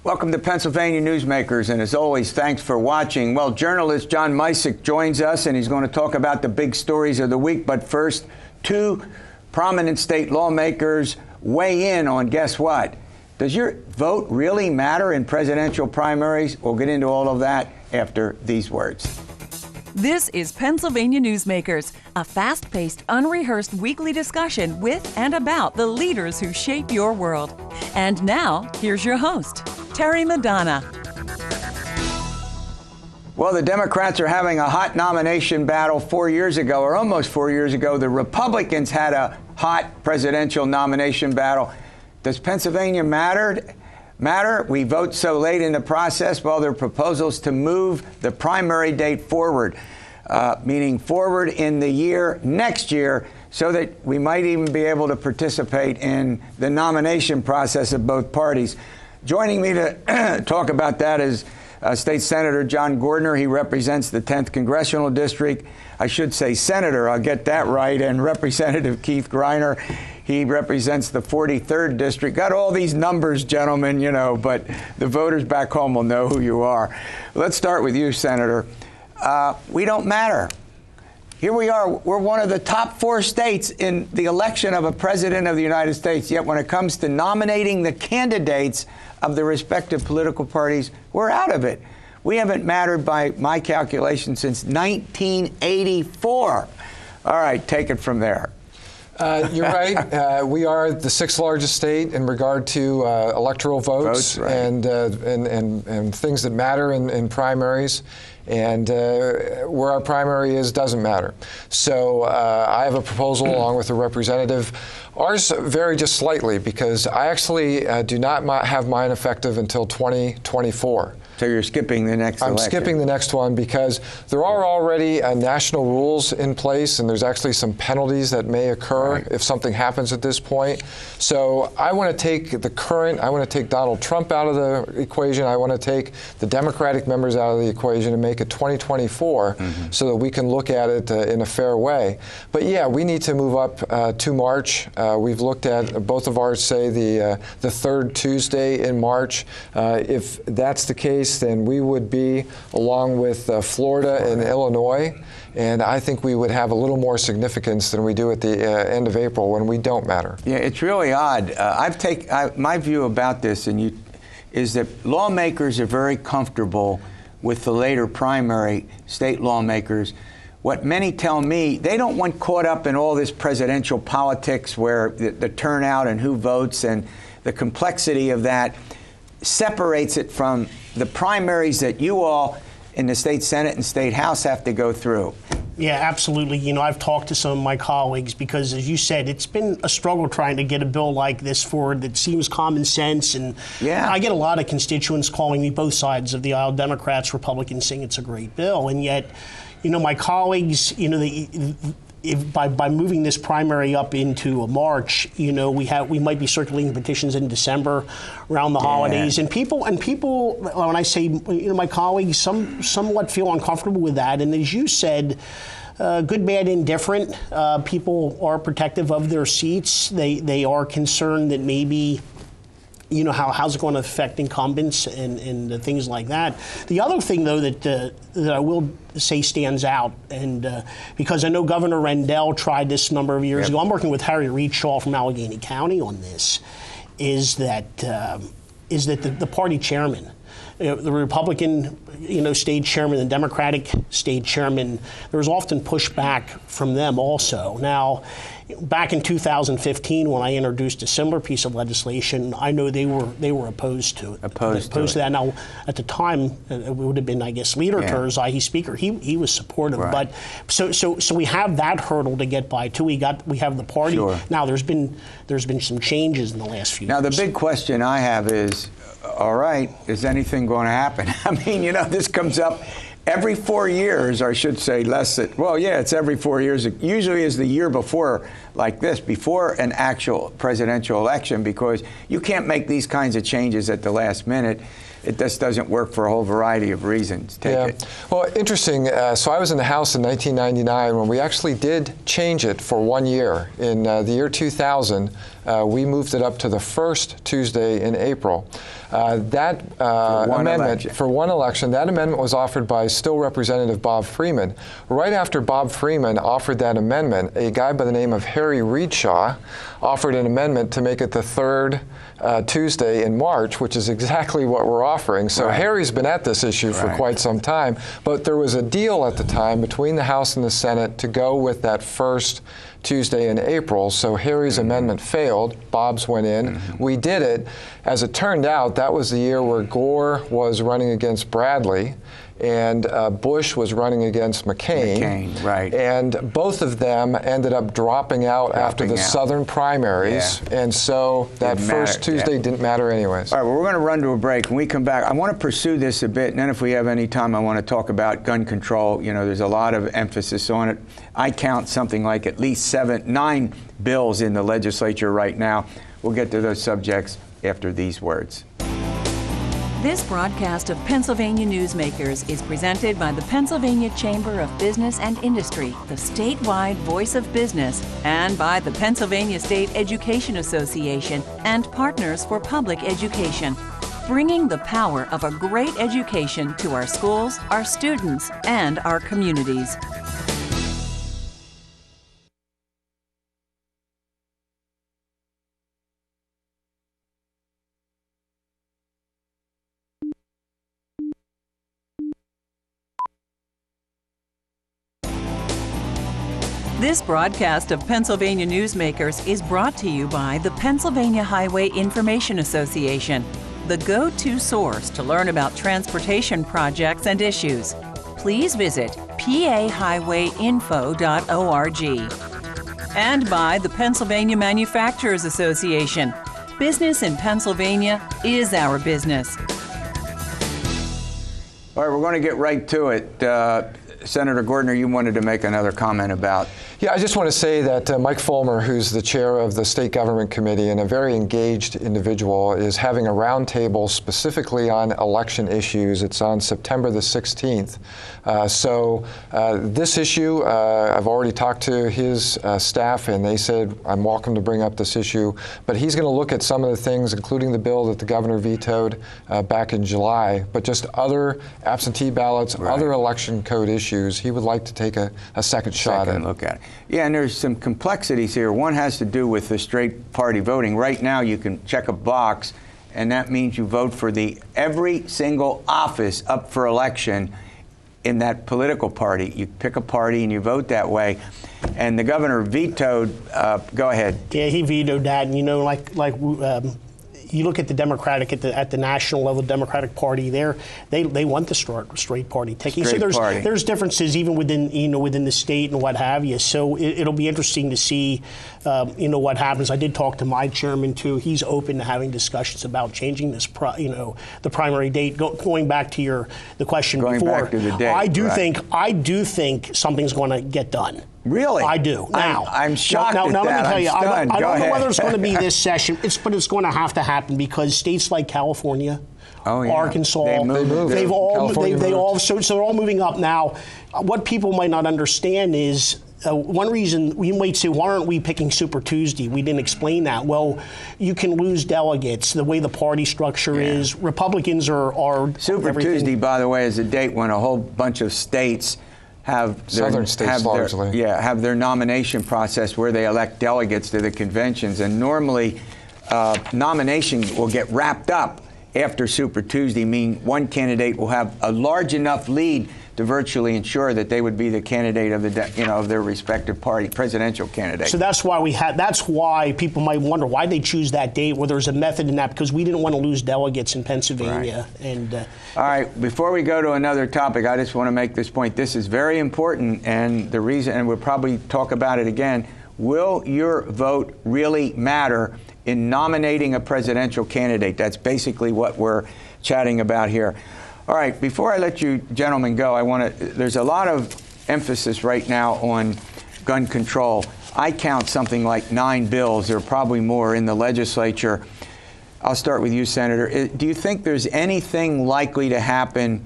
Welcome to Pennsylvania Newsmakers, and as always, thanks for watching. Well, journalist John Misick joins us, and he's going to talk about the big stories of the week. But first, two prominent state lawmakers weigh in on, guess what? Does your vote really matter in presidential primaries? We'll get into all of that after these words. This is Pennsylvania Newsmakers, a fast-paced, unrehearsed weekly discussion with and about the leaders who shape your world. And now, here's your host, Terry Madonna. Well, the Democrats are having a hot nomination battle. 4 years ago, or almost 4 years ago, the Republicans had a hot presidential nomination battle. Does Pennsylvania matter? We vote so late in the process. Well, there are proposals to move the primary date forward, meaning forward in the year next year, so that we might even be able to participate in the nomination process of both parties. Joining me to talk about that is State Senator John Gordner. He represents the 10th Congressional District. I should say Senator, I'll get that right, and Representative Keith Griner. He represents the 43rd District. Got all these numbers, gentlemen, you know, but the voters back home will know who you are. Let's start with you, Senator. We don't matter. Here we are. We're one of the top 4 states in the election of a president of the United States. Yet when it comes to nominating the candidates of the respective political parties, we're out of it. We haven't mattered, by my calculation, since 1984. All right, take it from there. You're right. We are the 6th largest state in regard to electoral votes, right. and things that matter in primaries. And where our primary is doesn't matter. So I have a proposal along with a representative. Ours vary just slightly because I actually do not have mine effective until 2024. So you're skipping the next election. I'm skipping the next one because there are already national rules in place, and there's actually some penalties that may occur if something happens at this point. So I want to take I want to take Donald Trump out of the equation. I want to take the Democratic members out of the equation and make it 2024 so that we can look at it in a fair way. But yeah, we need to move up to March. We've looked at both of ours, say the third Tuesday in March. If that's the case, then we would be along with Florida and Illinois, and I think we would have a little more significance than we do at the end of April when we don't matter. Yeah, it's really odd. My view about this is that lawmakers are very comfortable with the later primary, state lawmakers. What many tell me, they don't want caught up in all this presidential politics where the turnout and who votes and the complexity of that separates it from the primaries that you all in the state Senate and state House have to go through. Yeah, absolutely. You know, I've talked to some of my colleagues because, as you said, it's been a struggle trying to get a bill like this forward that seems common sense. And I get a lot of constituents calling me both sides of the aisle, Democrats, Republicans, saying it's a great bill. And yet, you know, my colleagues, you know, by moving this primary up into March, you know, we might be circulating petitions in December around the holidays, and people when I say, you know, my colleagues somewhat feel uncomfortable with that. And as you said, good, bad, indifferent, people are protective of their seats. They are concerned that maybe, you know, how's it going to affect incumbents and things like that. The other thing, though, that I will say stands out, and because I know Governor Rendell tried this a number of years ago, I'm working with Harry Reed Shaw from Allegheny County on this, is that the party chairman, the Republican, you know, state chairman, the Democratic state chairman, there was often pushback from them also. Now, back in 2015, when I introduced a similar piece of legislation, I know they were opposed to it. Opposed to that. Now, at the time, it would have been, I guess, Leader Turzai, Speaker. He was supportive. Right. But so we have that hurdle to get by too. We have the party. Sure. Now there's been some changes in the last few years. Now the big question I have is, all right, is anything going to happen? I mean, you know, this comes up every 4 years, or I should say it's every 4 years. It usually is the year before, like this, before an actual presidential election, because you can't make these kinds of changes at the last minute. It just doesn't work for a whole variety of reasons. Take it. Well, interesting. So I was in the House in 1999 when we actually did change it for 1 year. In the year 2000, we moved it up to the first Tuesday in April. That amendment, for one election, that amendment was offered by still Representative Bob Freeman. Right after Bob Freeman offered that amendment, a guy by the name of Harry Reedshaw offered an amendment to make it the third Tuesday in March, which is exactly what we're offering. So Harry's been at this issue for quite some time, but there was a deal at the time between the House and the Senate to go with that first Tuesday in April. So Harry's amendment failed. Bob's went in. We did it. As it turned out, that was the year where Gore was running against Bradley and Bush was running against McCain. Right. And both of them ended up dropping out after the Southern primaries. Yeah. And so that first Tuesday didn't matter anyways. All right, well, we're going to run to a break. When we come back, I want to pursue this a bit, and then if we have any time, I want to talk about gun control. You know, there's a lot of emphasis on it. I count something like at least 9 bills in the legislature right now. We'll get to those subjects after these words. This broadcast of Pennsylvania Newsmakers is presented by the Pennsylvania Chamber of Business and Industry, the statewide voice of business, and by the Pennsylvania State Education Association and Partners for Public Education, bringing the power of a great education to our schools, our students, and our communities. This broadcast of Pennsylvania Newsmakers is brought to you by the Pennsylvania Highway Information Association, the go-to source to learn about transportation projects and issues. Please visit pahighwayinfo.org. And by the Pennsylvania Manufacturers Association. Business in Pennsylvania is our business. All right, we're going to get right to it. Senator Gordner, you wanted to make another comment about. Yeah, I just want to say that Mike Fulmer, who's the chair of the State Government Committee and a very engaged individual, is having a roundtable specifically on election issues. It's on September the 16th. This issue, I've already talked to his staff, and they said I'm welcome to bring up this issue. But he's going to look at some of the things, including the bill that the governor vetoed back in July, but just other absentee ballots, other election code issues. He would like to take a second shot at. Look at it. Yeah, and there's some complexities here. One has to do with the straight party voting. Right now, you can check a box, and that means you vote for every single office up for election in that political party. You pick a party and you vote that way. And the governor vetoed. Go ahead. Yeah, he vetoed that. And you know, you look at the Democratic at the national level, Democratic Party. They want the straight party taking. So there's differences even within the state and what have you. So it'll be interesting to see what happens. I did talk to my chairman too. He's open to having discussions about changing this the primary date. Going back to the question before. Going back to the date. I do think something's going to get done. Really? I do. Now, I'm shocked now, at let that. me tell you, I don't know whether it's going to be this session, but it's going to have to happen because states like California, Arkansas, they're all moving up now. What people might not understand is one reason we might say, why aren't we picking Super Tuesday? We didn't explain that. Well, you can lose delegates the way the party structure is. Republicans are Super everything. Tuesday, by the way, is a date when a whole bunch of states have their nomination process where they elect delegates to the conventions, and normally nomination will get wrapped up after Super Tuesday, meaning one candidate will have a large enough lead to virtually ensure that they would be the candidate of of their respective party, presidential candidate. So that's why people might wonder why they choose that date, where there's a method in that, because we didn't want to lose delegates in Pennsylvania. Right. And all right, before we go to another topic, I just want to make this point. This is very important, and the reason, and we'll probably talk about it again, will your vote really matter in nominating a presidential candidate? That's basically what we're chatting about here. All right, before I let you gentlemen go, there's a lot of emphasis right now on gun control. I count something like 9 bills, there are probably more in the legislature. I'll start with you, Senator. Do you think there's anything likely to happen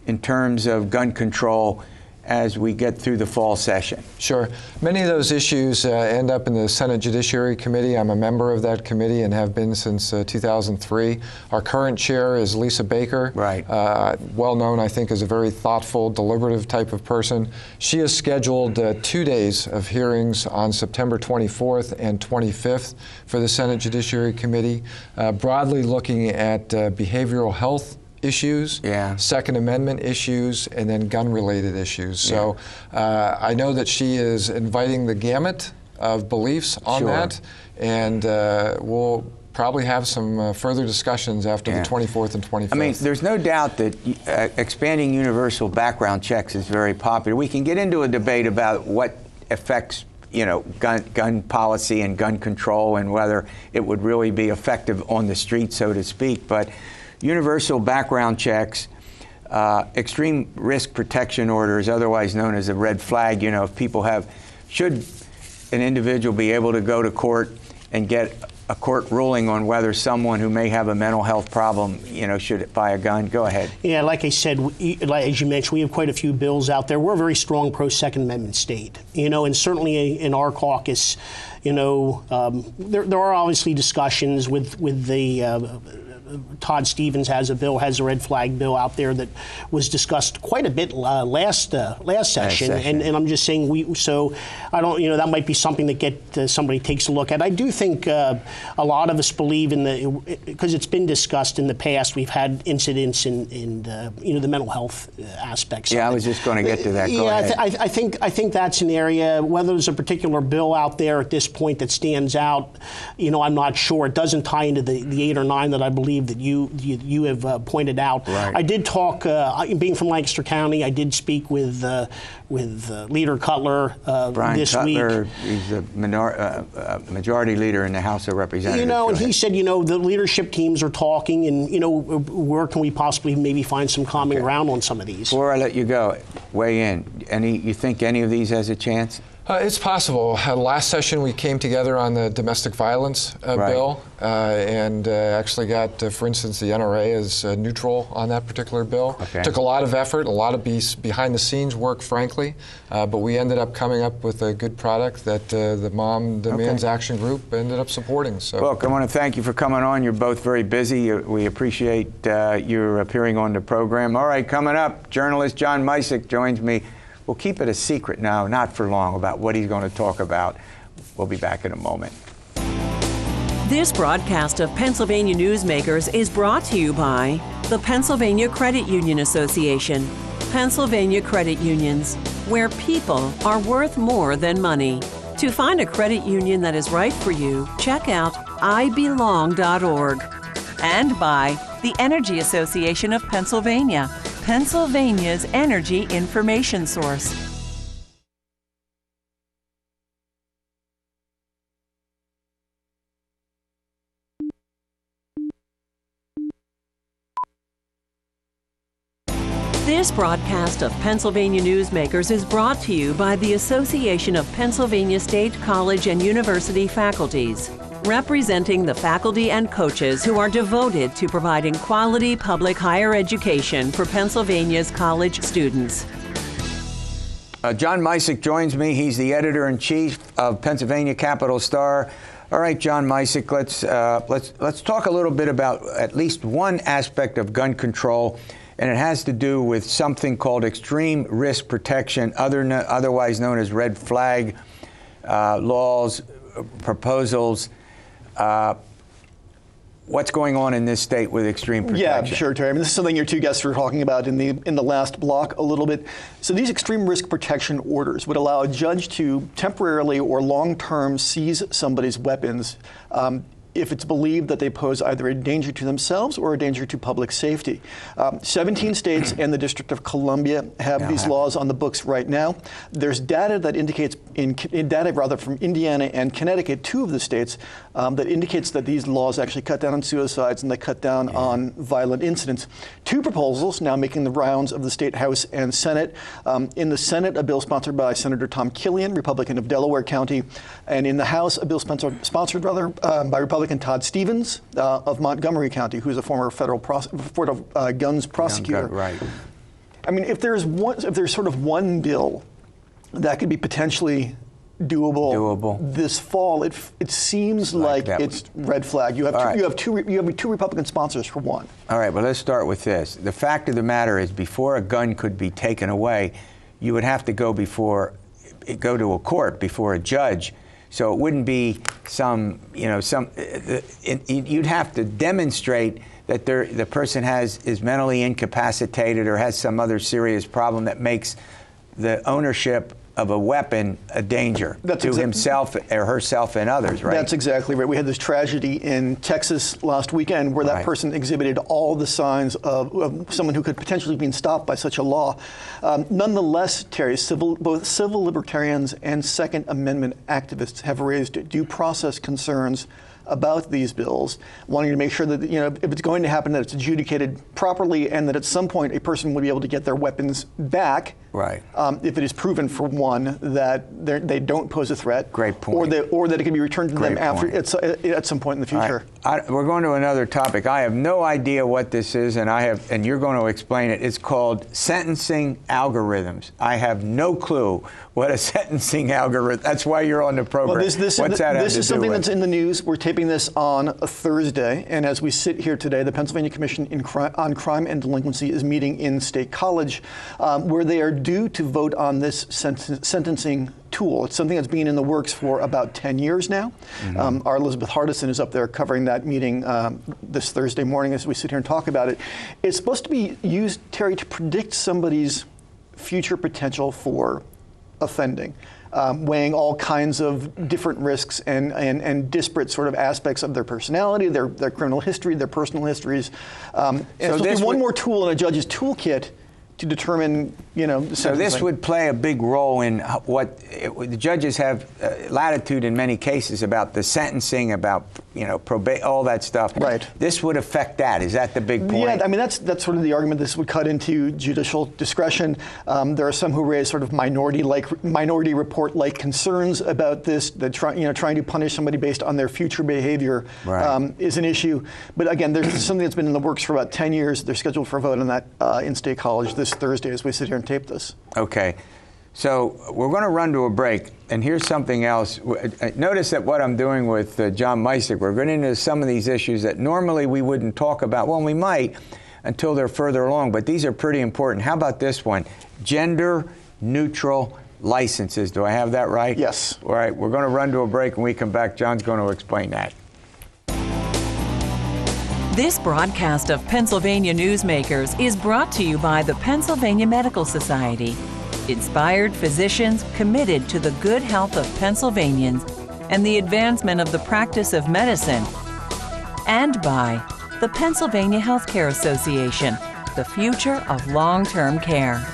in terms of gun control as we get through the fall session? Sure. Many of those issues end up in the Senate Judiciary Committee. I'm a member of that committee and have been since 2003. Our current chair is Lisa Baker. Right. Well known, I think, as a very thoughtful, deliberative type of person. She has scheduled 2 days of hearings on September 24th and 25th for the Senate Judiciary Committee, broadly looking at behavioral health issues, Second Amendment issues, and then gun-related issues. So I know that she is inviting the gamut of beliefs on that, and we'll probably have some further discussions after the 24th and 25th. I mean, there's no doubt that expanding universal background checks is very popular. We can get into a debate about what affects gun policy and gun control and whether it would really be effective on the street, so to speak. But universal background checks, extreme risk protection orders, otherwise known as a red flag, if people should an individual be able to go to court and get a court ruling on whether someone who may have a mental health problem, should buy a gun? Go ahead. Yeah, like I said, as you mentioned, we have quite a few bills out there. We're a very strong pro-Second Amendment state, and certainly in our caucus, there are obviously discussions with the Todd Stevens has a red flag bill out there that was discussed quite a bit last session. And I'm just saying I don't, that might be something that somebody takes a look at. I do think a lot of us believe because it's been discussed in the past, we've had incidents in the mental health aspects. Yeah, I was just going to get to that. Go ahead. I think that's an area, whether there's a particular bill out there at this point that stands out, I'm not sure. It doesn't tie into the 8 or 9 that I believe that you have pointed out. Right. I did talk, being from Lancaster County, I did speak with Leader Cutler this Cutler, week. He's the majority leader in the House of Representatives. And he said, the leadership teams are talking, and where can we possibly maybe find some common ground on some of these? Before I let you go, weigh in. You think any of these has a chance? It's possible. Last session we came together on the domestic violence bill and actually got, for instance, the NRA as neutral on that particular bill. Okay. Took a lot of effort, a lot of behind-the-scenes work, frankly, but we ended up coming up with a good product that the Mom Demands Action Group ended up supporting. So, look, I want to thank you for coming on. You're both very busy. We appreciate your appearing on the program. All right, coming up, journalist John Misick joins me. We'll keep it a secret now, not for long, about what he's going to talk about. We'll be back in a moment. This broadcast of Pennsylvania Newsmakers is brought to you by the Pennsylvania Credit Union Association. Pennsylvania Credit Unions, where people are worth more than money. To find a credit union that is right for you, check out ibelong.org. And by the Energy Association of Pennsylvania, Pennsylvania's energy information source. This broadcast of Pennsylvania Newsmakers is brought to you by the Association of Pennsylvania State College and University Faculties, representing the faculty and coaches who are devoted to providing quality public higher education for Pennsylvania's college students. John Misick joins me. He's the editor-in-chief of Pennsylvania Capital Star. All right, John Misick, let's talk a little bit about at least one aspect of gun control, and it has to do with something called extreme risk protection, otherwise known as red flag laws, proposals. What's going on in this state with extreme protection? Yeah, sure, Terry. I mean, this is something your two guests were talking about in the last block a little bit. So these extreme risk protection orders would allow a judge to temporarily or long-term seize somebody's weapons if it's believed that they pose either a danger to themselves or a danger to public safety. 17 states and the District of Columbia have these laws on the books right now. There's data that indicates, data from Indiana and Connecticut, 2 of the states, that indicates that these laws actually cut down on suicides and they cut down on violent incidents. 2 proposals now making the rounds of the State House and Senate. In the Senate, a bill sponsored by Senator Tom Killian, Republican of Delaware County, and in the House, a bill sponsored by Republican Todd Stevens of Montgomery County, who's a former federal guns prosecutor. Right. I mean, if there's sort of one bill that could be potentially doable this fall, it seems like it's red flag. You have two Republican sponsors for one. All right, well, let's start with this. The fact of the matter is, before a gun could be taken away, you would have to go to a court before a judge. So it wouldn't be you'd have to demonstrate that the person is mentally incapacitated or has some other serious problem that makes the ownership of a weapon a danger to himself or herself and others, right? That's exactly right. We had this tragedy in Texas last weekend where that person exhibited all the signs of someone who could potentially be stopped by such a law. Nonetheless, Terry, both civil libertarians and Second Amendment activists have raised due process concerns about these bills, wanting to make sure that, if it's going to happen, that it's adjudicated properly and that at some point a person would be able to get their weapons back. Right. If it is proven, for one, that they don't pose a threat. Great point. Or that it can be returned to them at some point in the future. Right. We're going to another topic. I have no idea what this is, and you're going to explain it. It's called sentencing algorithms. I have no clue what a sentencing algorithm. That's why you're on the program. Well, this is something that's in the news. We're taping this on a Thursday, and as we sit here today, the Pennsylvania Commission on Crime and Delinquency is meeting in State College, where they are due to vote on this sentencing tool. It's something that's been in the works for about 10 years now. Mm-hmm. Our Elizabeth Hardison is up there covering that meeting this Thursday morning as we sit here and talk about it. It's supposed to be used, Terry, to predict somebody's future potential for offending, weighing all kinds of different risks and disparate sort of aspects of their personality, their criminal history, their personal histories. And so this one more tool in a judge's toolkit to determine, So this would play a big role in what the judges have latitude in many cases about the sentencing, about all that stuff. Right. This would affect that. Is that the big point? Yeah, I mean that's sort of the argument. This would cut into judicial discretion. There are some who raise sort of minority report-like concerns about this. That trying to punish somebody based on their future behavior is an issue. But again, there's something that's been in the works for about 10 years. They're scheduled for a vote on that in State College this Thursday as we sit here and tape this. Okay. So we're going to run to a break, and here's something else. Notice that what I'm doing with John Misick, we're getting into some of these issues that normally we wouldn't talk about. Well, we might until they're further along, but these are pretty important. How about this one? Gender-neutral licenses. Do I have that right? Yes. All right. We're going to run to a break. When we come back, John's going to explain that. This broadcast of Pennsylvania Newsmakers is brought to you by the Pennsylvania Medical Society. Inspired physicians committed to the good health of Pennsylvanians and the advancement of the practice of medicine. And by the Pennsylvania Healthcare Association, the future of long-term care.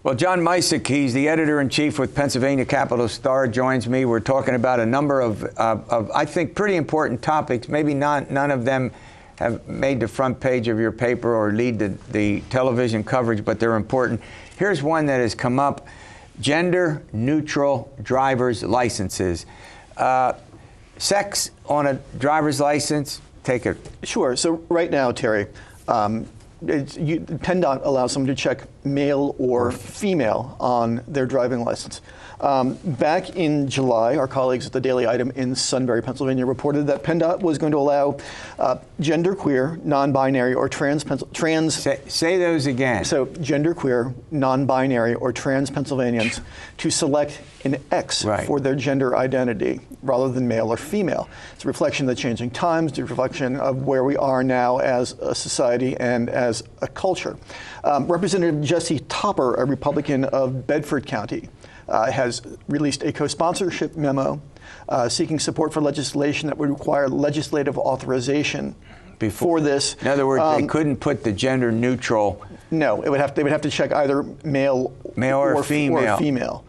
Well, John Misick, he's the editor-in-chief with Pennsylvania Capital Star, joins me. We're talking about a number of I think, pretty important topics. Maybe none of them have made the front page of your paper or lead the television coverage, but they're important. Here's one that has come up: gender-neutral driver's licenses. Sex on a driver's license, take it. Sure. So right now, Terry, PennDOT allows someone to check male or female on their driving license. Back in July, our colleagues at the Daily Item in Sunbury, Pennsylvania, reported that PennDOT was going to allow genderqueer, non-binary, or trans. Say those again. So genderqueer, non-binary, or trans Pennsylvanians to select an X for their gender identity rather than male or female. It's a reflection of the changing times, a reflection of where we are now as a society and as a culture. Representative Jesse Topper, a Republican of Bedford County, has released a co-sponsorship memo seeking support for legislation that would require legislative authorization for this. In other words, they couldn't put the gender neutral. No, they would have to check either male or female.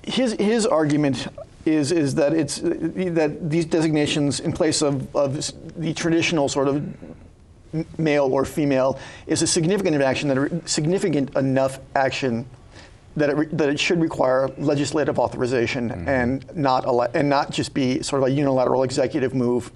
His argument is that that these designations in place of the traditional sort of male or female, is a significant enough action that it should require legislative authorization and not just be sort of a unilateral executive move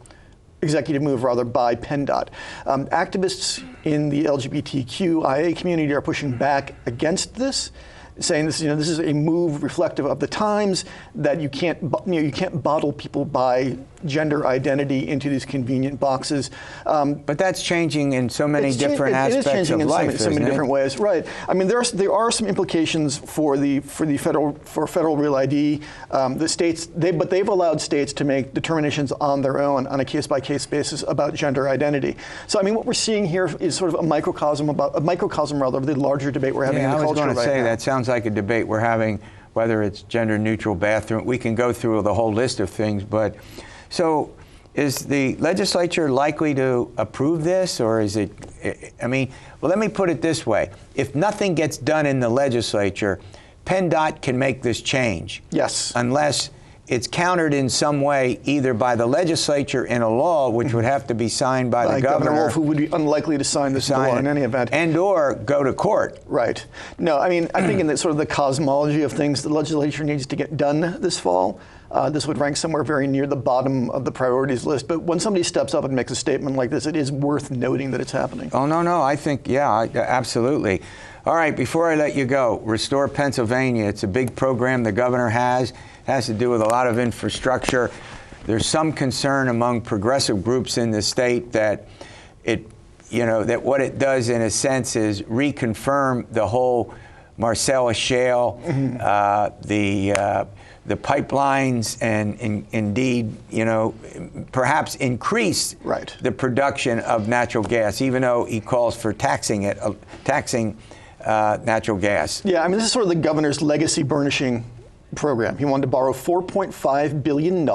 rather by PennDOT. Activists in the LGBTQIA community are pushing back against this, saying this is a move reflective of the times, that you can't bottle people by gender identity into these convenient boxes. But that's changing in so many different aspects of life. It is changing in so many different ways, right? I mean, there are some implications for federal real ID. The states, but they've allowed states to make determinations on their own on a case-by-case basis about gender identity. So I mean, what we're seeing here is sort of a microcosm of the larger debate we're having in the culture right now. I was going to say that sounds like a debate we're having, whether it's gender-neutral bathroom. We can go through the whole list of things, but so is the legislature likely to approve this, or is it, I mean, well, let me put it this way. If nothing gets done in the legislature, PennDOT can make this change. Yes. Unless it's countered in some way, either by the legislature in a law, which would have to be signed by the governor. Wolf, who would be unlikely to sign this law in any event. And or go to court. Right. No, I mean, I think in the sort of the cosmology of things, the legislature needs to get done this fall. This would rank somewhere very near the bottom of the priorities list. But when somebody steps up and makes a statement like this, it is worth noting that it's happening. Oh, no, I think, absolutely. All right, before I let you go, Restore Pennsylvania. It's a big program the governor has. It has to do with a lot of infrastructure. There's some concern among progressive groups in the state that that what it does in a sense is reconfirm the whole Marcellus Shale, the pipelines, and indeed, perhaps increase the production of natural gas, even though he calls for taxing natural gas. Yeah, I mean, this is sort of the governor's legacy burnishing program. He wanted to borrow $4.5 billion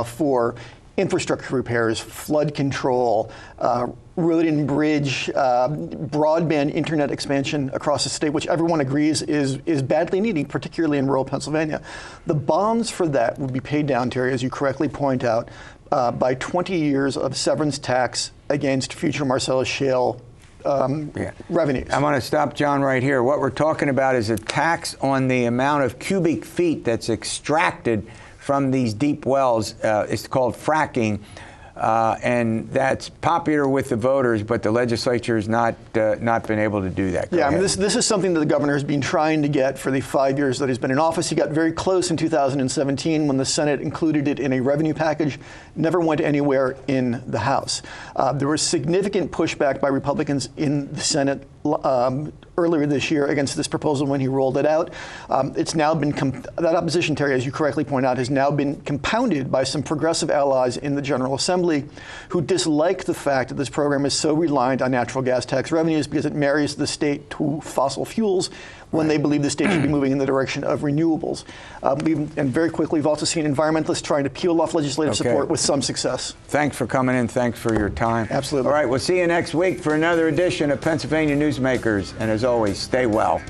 for infrastructure repairs, flood control, road and bridge, broadband internet expansion across the state, which everyone agrees is badly needed, particularly in rural Pennsylvania. The bonds for that would be paid down, Terry, as you correctly point out, by 20 years of severance tax against future Marcellus Shale revenues. I'm going to stop John right here. What we're talking about is a tax on the amount of cubic feet that's extracted from these deep wells. It's called fracking, and that's popular with the voters, but the legislature has not been able to do that. I mean, this is something that the governor has been trying to get for the 5 years that he's been in office. He got very close in 2017 when the Senate included it in a revenue package. Never went anywhere in the House. There was significant pushback by Republicans in the Senate earlier this year against this proposal when he rolled it out. It's now been, that opposition, Terry, as you correctly point out, has now been compounded by some progressive allies in the General Assembly who dislike the fact that this program is so reliant on natural gas tax revenues because it marries the state to fossil fuels when they believe the state should be moving in the direction of renewables. And very quickly, we've also seen environmentalists trying to peel off legislative support with some success. Thanks for coming in. Thanks for your time. Absolutely. All right, we'll see you next week for another edition of Pennsylvania Newsmakers. And as always, stay well.